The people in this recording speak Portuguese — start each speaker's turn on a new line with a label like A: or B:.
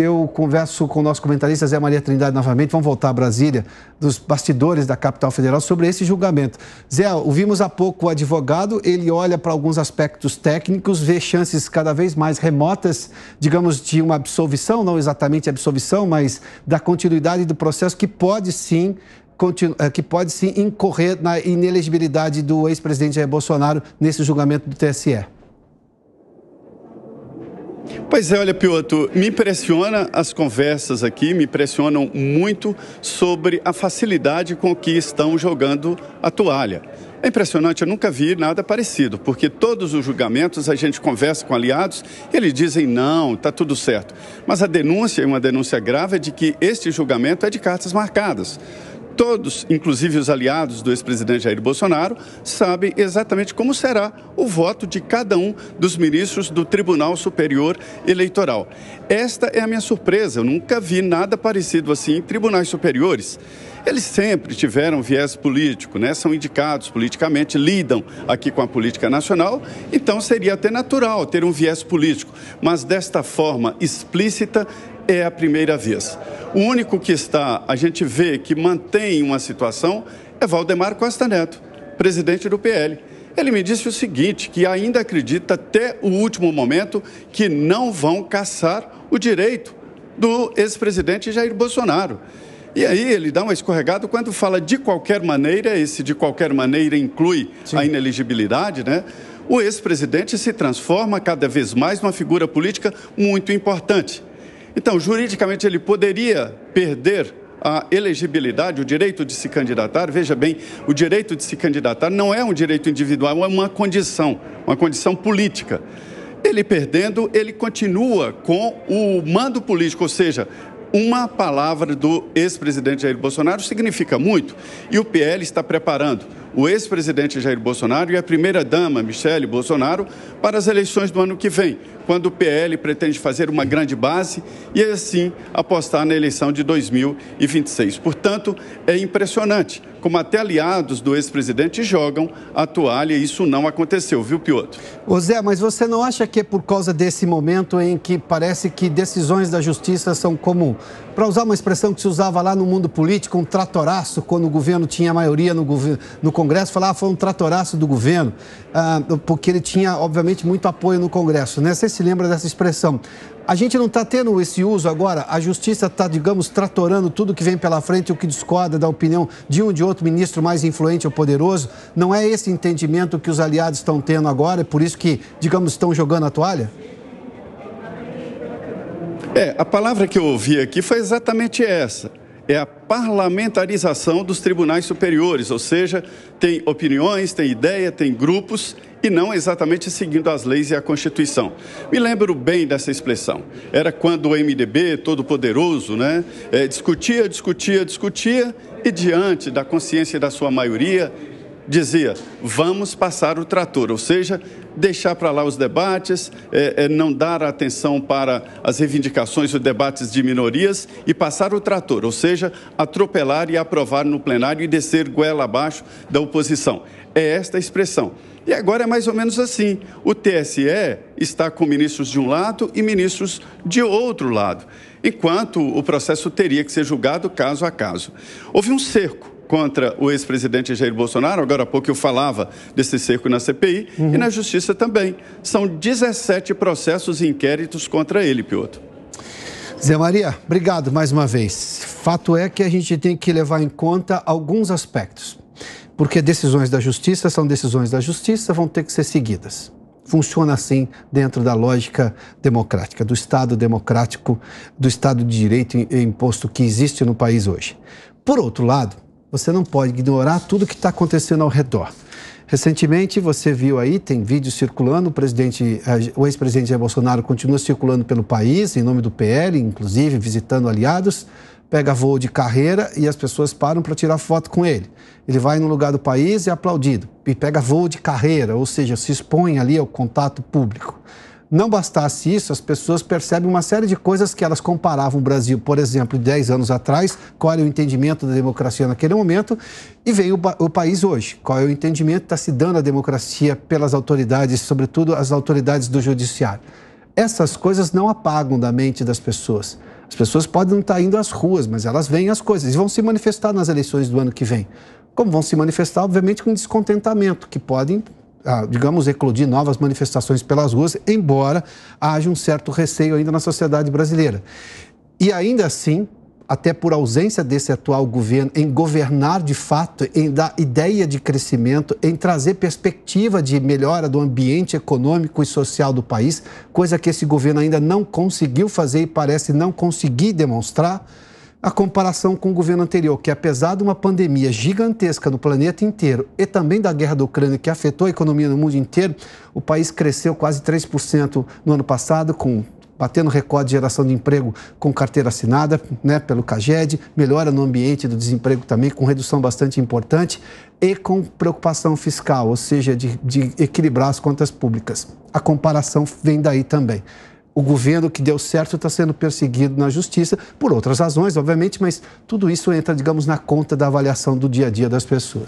A: eu converso com o nosso comentarista Zé Maria Trindade novamente. Vamos voltar a Brasília, dos bastidores da capital federal, sobre esse julgamento. Zé, ouvimos há pouco o advogado, ele olha para alguns aspectos técnicos, vê chances cada vez mais remotas, digamos, de uma absolvição, não exatamente absolvição, mas da continuidade do processo que pode sim incorrer na inelegibilidade do ex-presidente Jair Bolsonaro nesse julgamento do TSE.
B: Pois é, olha, Piotr, me impressiona as conversas aqui, me impressionam muito sobre a facilidade com que estão jogando a toalha. É impressionante, eu nunca vi nada parecido, porque todos os julgamentos a gente conversa com aliados e eles dizem não, está tudo certo. Mas a denúncia, uma denúncia grave, é de que este julgamento é de cartas marcadas. Todos, inclusive os aliados do ex-presidente Jair Bolsonaro, sabem exatamente como será o voto de cada um dos ministros do Tribunal Superior Eleitoral. Esta é a minha surpresa, eu nunca vi nada parecido assim em tribunais superiores. Eles sempre tiveram viés político, né? São indicados politicamente, lidam aqui com a política nacional, então seria até natural ter um viés político, mas desta forma explícita é a primeira vez. O único que a gente vê que mantém uma situação é Valdemar Costa Neto, presidente do PL. Ele me disse o seguinte, que ainda acredita até o último momento que não vão cassar o direito do ex-presidente Jair Bolsonaro. E aí ele dá uma escorregada quando fala de qualquer maneira, esse de qualquer maneira inclui a inelegibilidade, né? O ex-presidente se transforma cada vez mais numa figura política muito importante. Então, juridicamente, ele poderia perder a elegibilidade, o direito de se candidatar. Veja bem, o direito de se candidatar não é um direito individual, é uma condição política. Ele perdendo, ele continua com o mando político, ou seja, uma palavra do ex-presidente Jair Bolsonaro significa muito. E o PL está preparando o ex-presidente Jair Bolsonaro e a primeira-dama, Michele Bolsonaro, para as eleições do ano que vem, quando o PL pretende fazer uma grande base e, assim, apostar na eleição de 2026. Portanto, é impressionante como até aliados do ex-presidente jogam a toalha e isso não aconteceu, viu, Piotr?
A: Ô Zé, mas você não acha que é por causa desse momento em que parece que decisões da justiça são como, para usar uma expressão que se usava lá no mundo político, um tratoraço, quando o governo tinha maioria no Congresso, falava foi um tratoraço do governo, porque ele tinha, obviamente, muito apoio no Congresso, né? Você se lembra dessa expressão? A gente não está tendo esse uso agora, a justiça está, digamos, tratorando tudo que vem pela frente, o que discorda da opinião de um de outro ministro mais influente ou poderoso. Não é esse entendimento que os aliados estão tendo agora, é por isso que, digamos, estão jogando a toalha?
B: A palavra que eu ouvi aqui foi exatamente essa. É a parlamentarização dos tribunais superiores, ou seja, tem opiniões, tem ideia, tem grupos e não exatamente seguindo as leis e a Constituição. Me lembro bem dessa expressão. Era quando o MDB, todo poderoso, né, discutia e diante da consciência da sua maioria, dizia, vamos passar o trator, ou seja, deixar para lá os debates, não dar atenção para as reivindicações ou debates de minorias e passar o trator, ou seja, atropelar e aprovar no plenário e descer goela abaixo da oposição. É esta a expressão. E agora é mais ou menos assim, o TSE está com ministros de um lado e ministros de outro lado, enquanto o processo teria que ser julgado caso a caso. Houve um cerco contra o ex-presidente Jair Bolsonaro, agora há pouco eu falava desse cerco na CPI, e na Justiça também. São 17 processos e inquéritos contra ele, Piotr.
A: Zé Maria, obrigado mais uma vez. Fato é que a gente tem que levar em conta alguns aspectos, porque decisões da Justiça são decisões da Justiça, vão ter que ser seguidas. Funciona assim dentro da lógica democrática, do Estado democrático, do Estado de Direito e imposto que existe no país hoje. Por outro lado, você não pode ignorar tudo que está acontecendo ao redor. Recentemente, você viu aí, tem vídeos circulando, o ex-presidente Jair Bolsonaro continua circulando pelo país, em nome do PL, inclusive visitando aliados, pega voo de carreira e as pessoas param para tirar foto com ele. Ele vai no lugar do país e é aplaudido, e pega voo de carreira, ou seja, se expõe ali ao contato público. Não bastasse isso, as pessoas percebem uma série de coisas que elas comparavam o Brasil, por exemplo, 10 anos atrás, qual era o entendimento da democracia naquele momento, e veio o país hoje. Qual é o entendimento que está se dando à democracia pelas autoridades, sobretudo as autoridades do judiciário. Essas coisas não apagam da mente das pessoas. As pessoas podem não estar indo às ruas, mas elas veem as coisas e vão se manifestar nas eleições do ano que vem. Como vão se manifestar, obviamente, com descontentamento, que podem, digamos, eclodir novas manifestações pelas ruas, embora haja um certo receio ainda na sociedade brasileira. E ainda assim, até por ausência desse atual governo em governar de fato, em dar ideia de crescimento, em trazer perspectiva de melhora do ambiente econômico e social do país, coisa que esse governo ainda não conseguiu fazer e parece não conseguir demonstrar, a comparação com o governo anterior, que apesar de uma pandemia gigantesca no planeta inteiro e também da guerra da Ucrânia, que afetou a economia no mundo inteiro, o país cresceu quase 3% no ano passado, batendo recorde de geração de emprego com carteira assinada, né, pelo CAGED, melhora no ambiente do desemprego também, com redução bastante importante e com preocupação fiscal, ou seja, de equilibrar as contas públicas. A comparação vem daí também. O governo que deu certo está sendo perseguido na justiça, por outras razões, obviamente, mas tudo isso entra, digamos, na conta da avaliação do dia a dia das pessoas.